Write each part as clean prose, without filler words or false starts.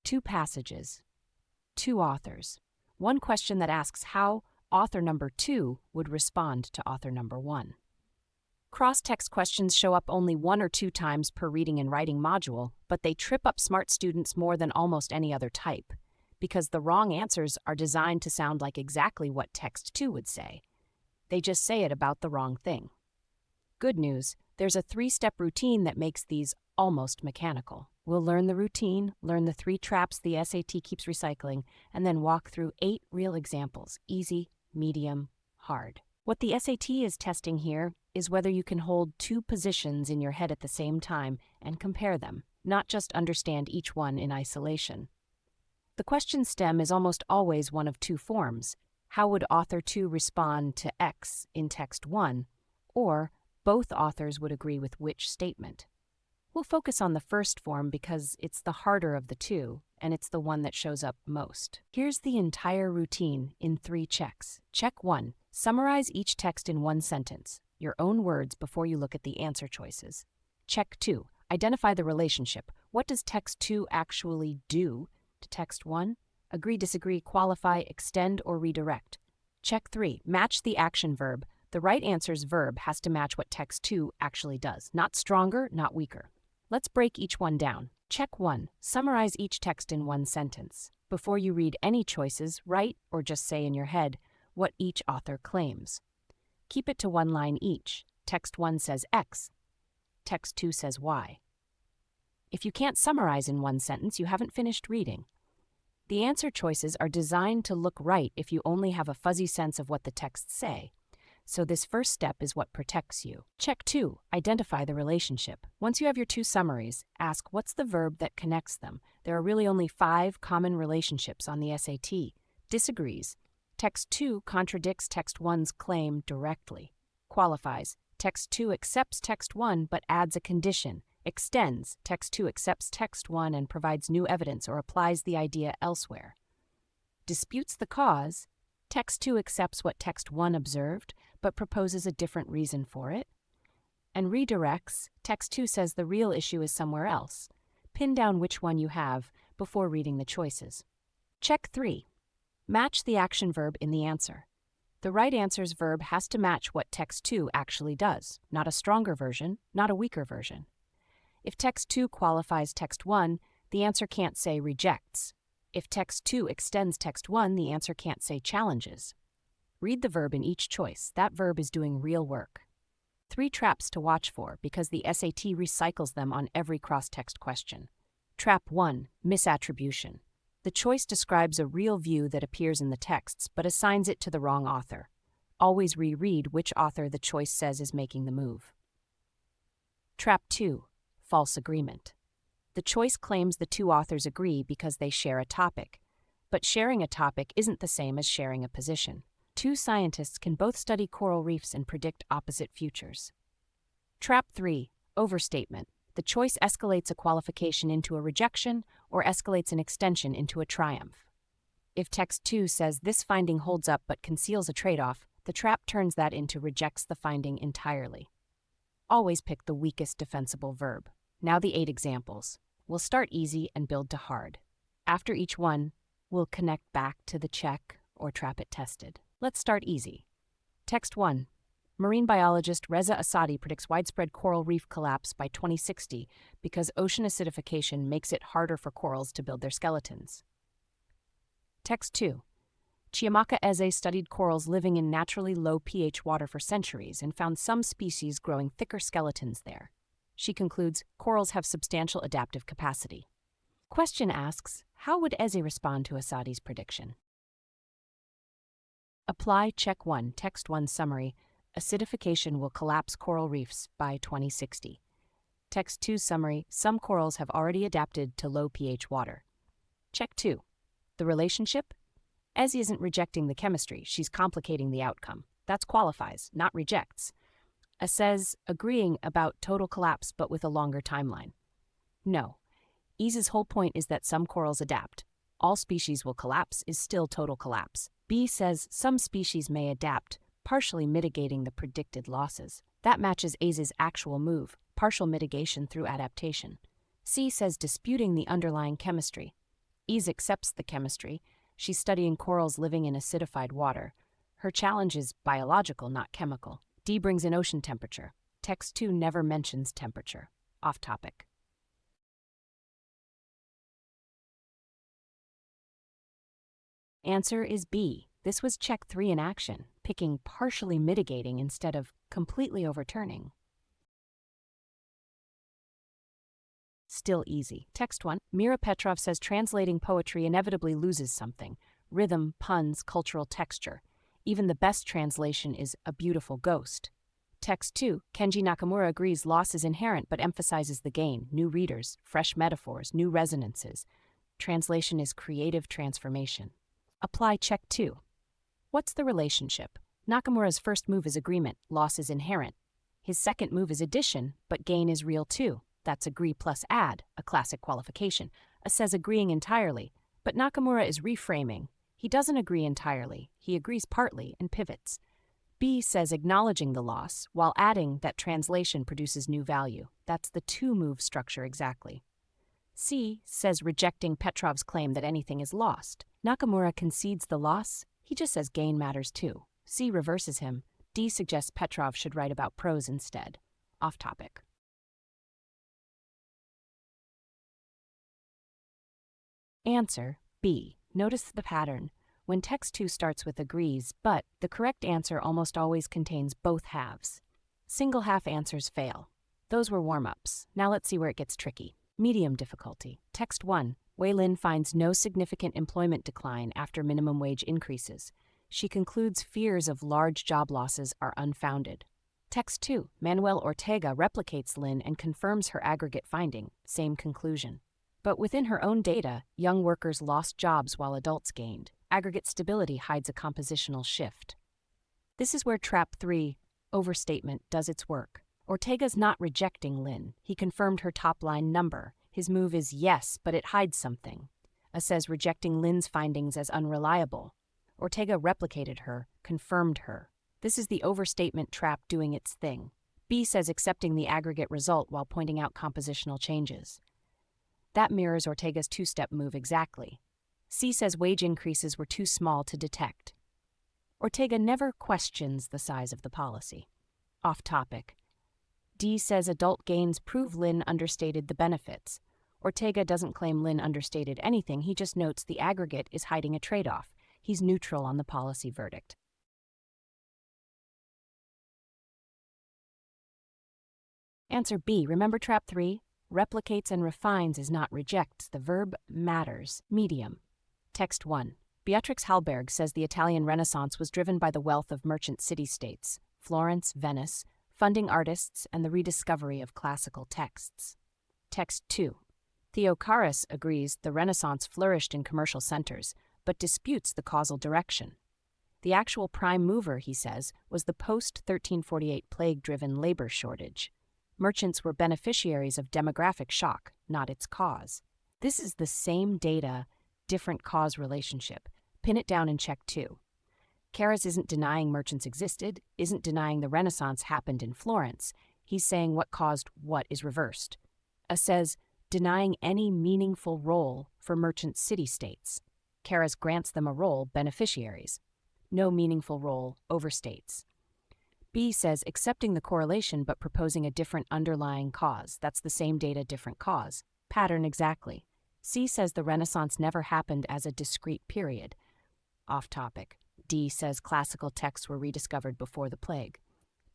Two passages, two authors. One question that asks how author number 2 would respond to author number 1. Cross-text questions show up only 1 or 2 times per reading and writing module, but they trip up smart students more than almost any other type, because the wrong answers are designed to sound like exactly what text 2 would say. They just say it about the wrong thing. Good news, there's a 3-step routine that makes these almost mechanical. We'll learn the routine, learn the 3 traps the SAT keeps recycling, and then walk through 8 real examples: easy, medium, hard. What the SAT is testing here is whether you can hold 2 positions in your head at the same time and compare them, not just understand each one in isolation. The question stem is almost always one of 2 forms. How would author 2 respond to X in text 1? Or both authors would agree with which statement? We'll focus on the first form because it's the harder of the 2, and it's the one that shows up most. Here's the entire routine in 3 checks. Check 1. Summarize each text in 1 sentence, your own words, before you look at the answer choices. Check 2. Identify the relationship. What does text 2 actually do to text 1? Agree, disagree, qualify, extend, or redirect. Check 3. Match the action verb. The right answer's verb has to match what text 2 actually does. Not stronger, not weaker. Let's break each one down. Check 1. Summarize each text in 1 sentence. Before you read any choices, write or just say in your head what each author claims. Keep it to 1 line each. Text 1 says X. Text 2 says Y. If you can't summarize in 1 sentence, you haven't finished reading. The answer choices are designed to look right if you only have a fuzzy sense of what the texts say. So this first step is what protects you. Check 2. Identify the relationship. Once you have your 2 summaries, ask what's the verb that connects them. There are really only 5 common relationships on the SAT. Disagrees. Text 2 contradicts text 1's claim directly. Qualifies. Text 2 accepts text 1 but adds a condition. Extends. Text 2 accepts text 1 and provides new evidence or applies the idea elsewhere. Disputes the cause. Text 2 accepts what text 1 observed, but proposes a different reason for it. And redirects. Text 2 says the real issue is somewhere else. Pin down which one you have before reading the choices. Check 3. Match the action verb in the answer. The right answer's verb has to match what text 2 actually does, not a stronger version, not a weaker version. If text 2 qualifies text 1, the answer can't say rejects. If text 2 extends text 1, the answer can't say challenges. Read the verb in each choice. That verb is doing real work. 3 traps to watch for because the SAT recycles them on every cross-text question. Trap 1. Misattribution. The choice describes a real view that appears in the texts but assigns it to the wrong author. Always reread which author the choice says is making the move. Trap 2. False agreement. The choice claims the 2 authors agree because they share a topic, but sharing a topic isn't the same as sharing a position. 2 scientists can both study coral reefs and predict opposite futures. Trap 3. Overstatement. The choice escalates a qualification into a rejection or escalates an extension into a triumph. If text 2 says this finding holds up but conceals a trade-off, the trap turns that into rejects the finding entirely. Always pick the weakest defensible verb. Now the 8 examples. We'll start easy and build to hard. After each one, we'll connect back to the check or trap it tested. Let's start easy. Text 1. Marine biologist Reza Asadi predicts widespread coral reef collapse by 2060 because ocean acidification makes it harder for corals to build their skeletons. Text 2. Chiamaka Eze studied corals living in naturally low pH water for centuries and found some species growing thicker skeletons there. She concludes corals have substantial adaptive capacity. Question asks, how would Eze respond to Asadi's prediction? Apply check 1, text 1 summary. Acidification will collapse coral reefs by 2060. Text 2 summary. Some corals have already adapted to low pH water. Check 2. The relationship? Eze isn't rejecting the chemistry, she's complicating the outcome. That's qualifies, not rejects. Says agreeing about total collapse but with a longer timeline. No. Eze's whole point is that some corals adapt. All species will collapse is still total collapse. B says some species may adapt, partially mitigating the predicted losses. That matches Eze's actual move, partial mitigation through adaptation. C says disputing the underlying chemistry. Ease accepts the chemistry. She's studying corals living in acidified water. Her challenge is biological, not chemical. D brings in ocean temperature. Text 2 never mentions temperature. Off topic. Answer is B. This was check 3 in action, picking partially mitigating instead of completely overturning. Still easy. Text 1. Mira Petrov says translating poetry inevitably loses something: rhythm, puns, cultural texture. Even the best translation is a beautiful ghost. Text 2. Kenji Nakamura agrees loss is inherent but emphasizes the gain: new readers, fresh metaphors, new resonances. Translation is creative transformation. Apply check 2. What's the relationship? Nakamura's first move is agreement, loss is inherent. His second move is addition, but gain is real too. That's agree plus add, a classic qualification. A says agreeing entirely, but Nakamura is reframing. He doesn't agree entirely, he agrees partly and pivots. B says acknowledging the loss, while adding that translation produces new value. That's the two-move structure exactly. C says rejecting Petrov's claim that anything is lost. Nakamura concedes the loss, he just says gain matters too. C reverses him. D suggests Petrov should write about prose instead. Off topic. Answer B. Notice the pattern. When text 2 starts with agrees, but the correct answer almost always contains both halves. Single half answers fail. Those were warm-ups. Now let's see where it gets tricky. Medium difficulty. Text 1. Wei Lin finds no significant employment decline after minimum wage increases. She concludes fears of large job losses are unfounded. Text 2. Manuel Ortega replicates Lin and confirms her aggregate finding. Same conclusion. But within her own data, young workers lost jobs while adults gained. Aggregate stability hides a compositional shift. This is where trap 3, overstatement, does its work. Ortega's not rejecting Lin. He confirmed her top-line number. His move is yes, but it hides something. A says rejecting Lin's findings as unreliable. Ortega replicated her, confirmed her. This is the overstatement trap doing its thing. B says accepting the aggregate result while pointing out compositional changes. That mirrors Ortega's two-step move exactly. C says wage increases were too small to detect. Ortega never questions the size of the policy. Off topic. D says adult gains prove Lin understated the benefits. Ortega doesn't claim Lin understated anything, he just notes the aggregate is hiding a trade-off. He's neutral on the policy verdict. Answer B. Remember trap 3? Replicates and refines is not rejects. The verb matters. Medium. Text 1. Beatrix Hallberg says the Italian Renaissance was driven by the wealth of merchant city-states, Florence, Venice, funding artists, and the rediscovery of classical texts. Text 2. Theo Caras agrees the Renaissance flourished in commercial centers, but disputes the causal direction. The actual prime mover, he says, was the post-1348 plague-driven labor shortage. Merchants were beneficiaries of demographic shock, not its cause. This is the same data, different cause relationship. Pin it down in check 2. Caras isn't denying merchants existed, isn't denying the Renaissance happened in Florence. He's saying what caused what is reversed. A says, denying any meaningful role for merchant city-states. Caras grants them a role, beneficiaries. No meaningful role, overstates. B says accepting the correlation but proposing a different underlying cause. That's the same data, different cause. Pattern exactly. C says the Renaissance never happened as a discrete period. Off topic. D says classical texts were rediscovered before the plague.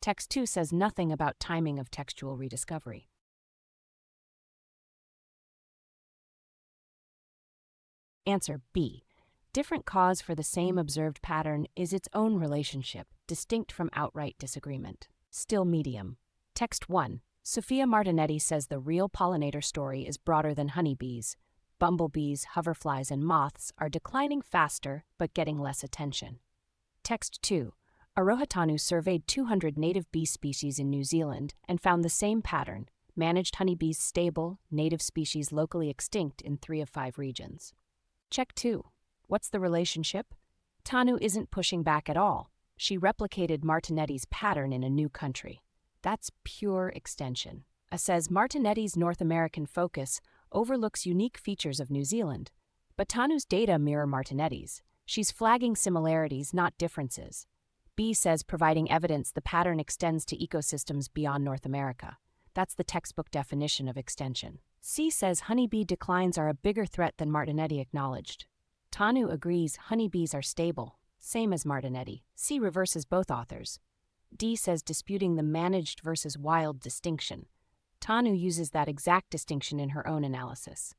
Text 2 says nothing about timing of textual rediscovery. Answer B. Different cause for the same observed pattern is its own relationship, distinct from outright disagreement. Still medium. Text 1. Sophia Martinetti says the real pollinator story is broader than honeybees. Bumblebees, hoverflies, and moths are declining faster but getting less attention. Text 2. Arohatanu surveyed 200 native bee species in New Zealand and found the same pattern: managed honeybees stable, native species locally extinct in 3 of 5 regions. Check 2. What's the relationship? Tanu isn't pushing back at all. She replicated Martinetti's pattern in a new country. That's pure extension. A says Martinetti's North American focus overlooks unique features of New Zealand. But Tanu's data mirror Martinetti's. She's flagging similarities, not differences. B says providing evidence the pattern extends to ecosystems beyond North America. That's the textbook definition of extension. C says honeybee declines are a bigger threat than Martinetti acknowledged. Tanu agrees honeybees are stable, same as Martinetti. C reverses both authors. D says disputing the managed versus wild distinction. Tanu uses that exact distinction in her own analysis.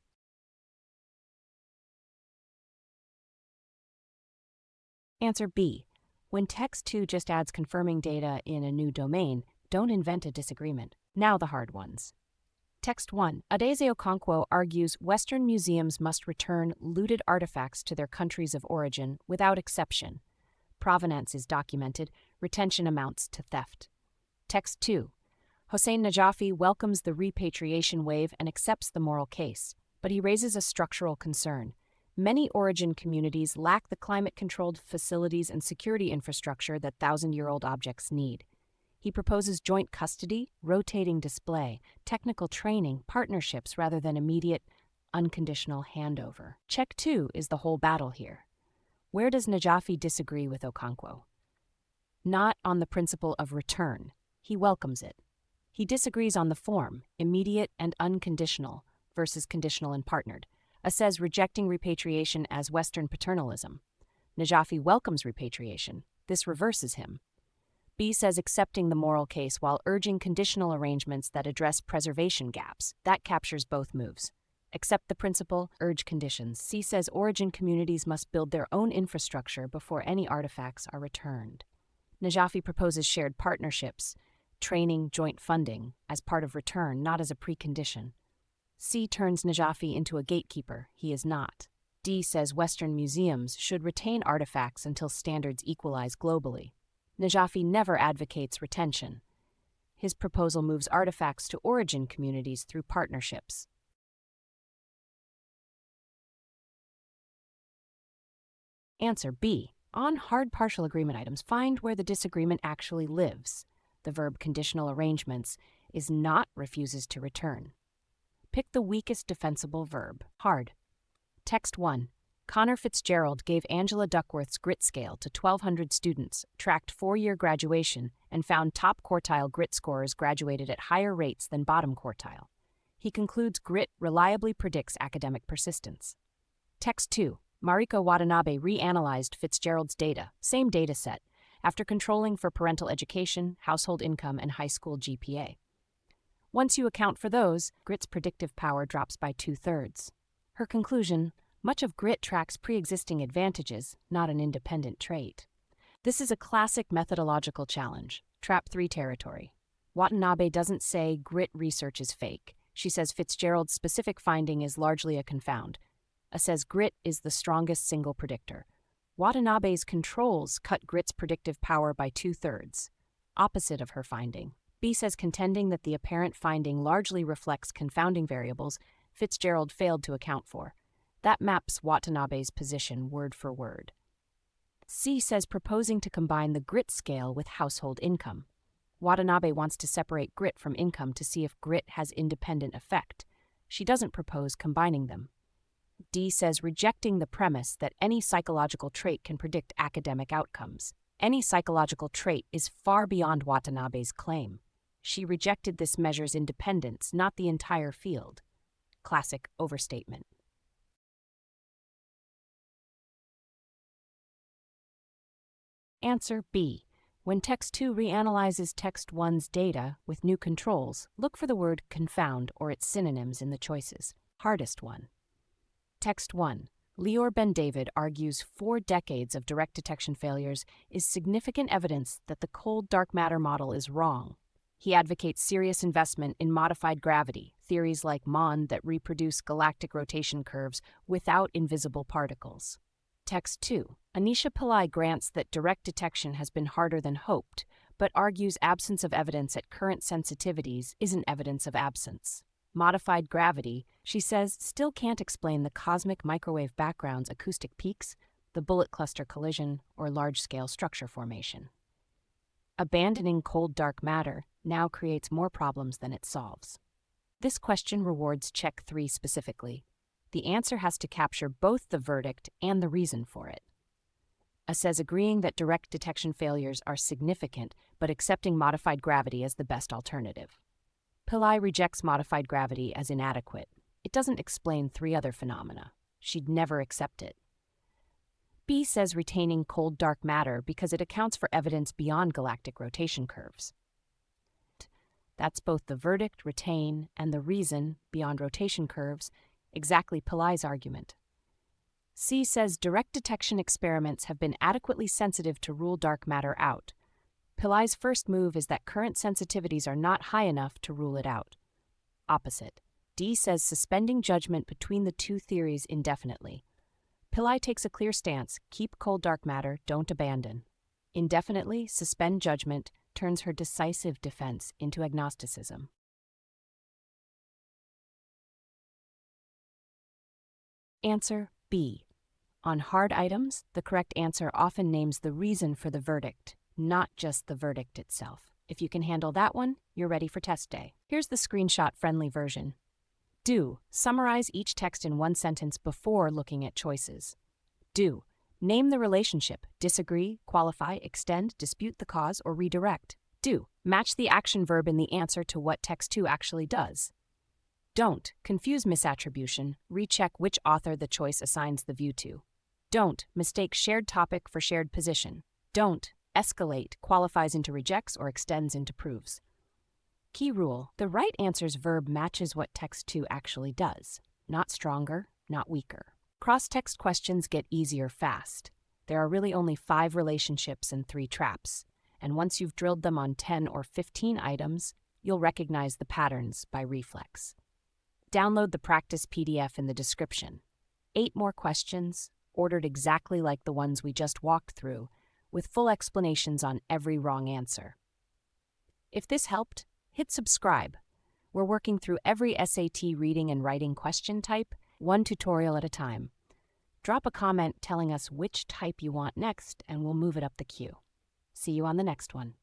Answer B. When text 2 just adds confirming data in a new domain, don't invent a disagreement. Now the hard ones. Text 1. Adese Okonkwo argues Western museums must return looted artifacts to their countries of origin without exception. Provenance is documented, retention amounts to theft. Text 2. Hossein Najafi welcomes the repatriation wave and accepts the moral case, but he raises a structural concern. Many origin communities lack the climate-controlled facilities and security infrastructure that thousand-year-old objects need. He proposes joint custody, rotating display, technical training, partnerships rather than immediate, unconditional handover. Check 2 is the whole battle here. Where does Najafi disagree with Okonkwo? Not on the principle of return. He welcomes it. He disagrees on the form, immediate and unconditional, versus conditional and partnered. A says rejecting repatriation as Western paternalism. Najafi welcomes repatriation. This reverses him. B says accepting the moral case while urging conditional arrangements that address preservation gaps. That captures both moves. Accept the principle, urge conditions. C says origin communities must build their own infrastructure before any artifacts are returned. Najafi proposes shared partnerships, training, joint funding, as part of return, not as a precondition. C turns Najafi into a gatekeeper. He is not. D says Western museums should retain artifacts until standards equalize globally. Najafi never advocates retention. His proposal moves artifacts to origin communities through partnerships. Answer B. On hard partial agreement items, find where the disagreement actually lives. The verb conditional arrangements is not refuses to return. Pick the weakest defensible verb. Hard. Text 1. Connor Fitzgerald gave Angela Duckworth's grit scale to 1,200 students, tracked four-year graduation, and found top quartile grit scorers graduated at higher rates than bottom quartile. He concludes grit reliably predicts academic persistence. Text 2. Mariko Watanabe reanalyzed Fitzgerald's data, same data set, after controlling for parental education, household income, and high school GPA. Once you account for those, grit's predictive power drops by 2/3. Her conclusion: much of grit tracks pre-existing advantages, not an independent trait. This is a classic methodological challenge, Trap 3 territory. Watanabe doesn't say grit research is fake. She says Fitzgerald's specific finding is largely a confound. A says grit is the strongest single predictor. Watanabe's controls cut grit's predictive power by 2/3, opposite of her finding. B says contending that the apparent finding largely reflects confounding variables Fitzgerald failed to account for. That maps Watanabe's position word for word. C says proposing to combine the grit scale with household income. Watanabe wants to separate grit from income to see if grit has independent effect. She doesn't propose combining them. D says rejecting the premise that any psychological trait can predict academic outcomes. Any psychological trait is far beyond Watanabe's claim. She rejected this measure's independence, not the entire field. Classic overstatement. Answer B. When text 2 reanalyzes text 1's data with new controls, look for the word confound or its synonyms in the choices. Hardest one. Text 1. Lior Ben-David argues 4 decades of direct detection failures is significant evidence that the cold dark matter model is wrong. He advocates serious investment in modified gravity, theories like MOND that reproduce galactic rotation curves without invisible particles. Text 2. Anisha Pillai grants that direct detection has been harder than hoped, but argues absence of evidence at current sensitivities isn't evidence of absence. Modified gravity, she says, still can't explain the cosmic microwave background's acoustic peaks, the bullet cluster collision, or large-scale structure formation. Abandoning cold dark matter now creates more problems than it solves. This question rewards check 3 specifically. The answer has to capture both the verdict and the reason for it. A says agreeing that direct detection failures are significant, but accepting modified gravity as the best alternative. Pillai rejects modified gravity as inadequate. It doesn't explain 3 other phenomena. She'd never accept it. B says retaining cold dark matter because it accounts for evidence beyond galactic rotation curves. That's both the verdict, retain, and the reason, beyond rotation curves, exactly Pillai's argument. C says direct detection experiments have been adequately sensitive to rule dark matter out. Pillai's first move is that current sensitivities are not high enough to rule it out. Opposite. D says suspending judgment between the 2 theories indefinitely. Pillai takes a clear stance: keep cold dark matter, don't abandon. Indefinitely suspend judgment turns her decisive defense into agnosticism. Answer B. On hard items, the correct answer often names the reason for the verdict, not just the verdict itself. If you can handle that one, you're ready for test day. Here's the screenshot-friendly version. Do. Summarize each text in 1 sentence before looking at choices. Do. Name the relationship, disagree, qualify, extend, dispute the cause, or redirect. Do. Match the action verb in the answer to what text 2 actually does. Don't. Confuse misattribution, recheck which author the choice assigns the view to. Don't. Mistake shared topic for shared position. Don't. Escalate, qualifies into rejects or extends into proves. Key rule: the right answer's verb matches what text 2 actually does. Not stronger, not weaker. Cross-text questions get easier fast. There are really only 5 relationships and 3 traps, and once you've drilled them on 10 or 15 items, you'll recognize the patterns by reflex. Download the practice PDF in the description. 8 more questions, ordered exactly like the ones we just walked through, with full explanations on every wrong answer. If this helped, hit subscribe. We're working through every SAT reading and writing question type, 1 tutorial at a time. Drop a comment telling us which type you want next, and we'll move it up the queue. See you on the next one.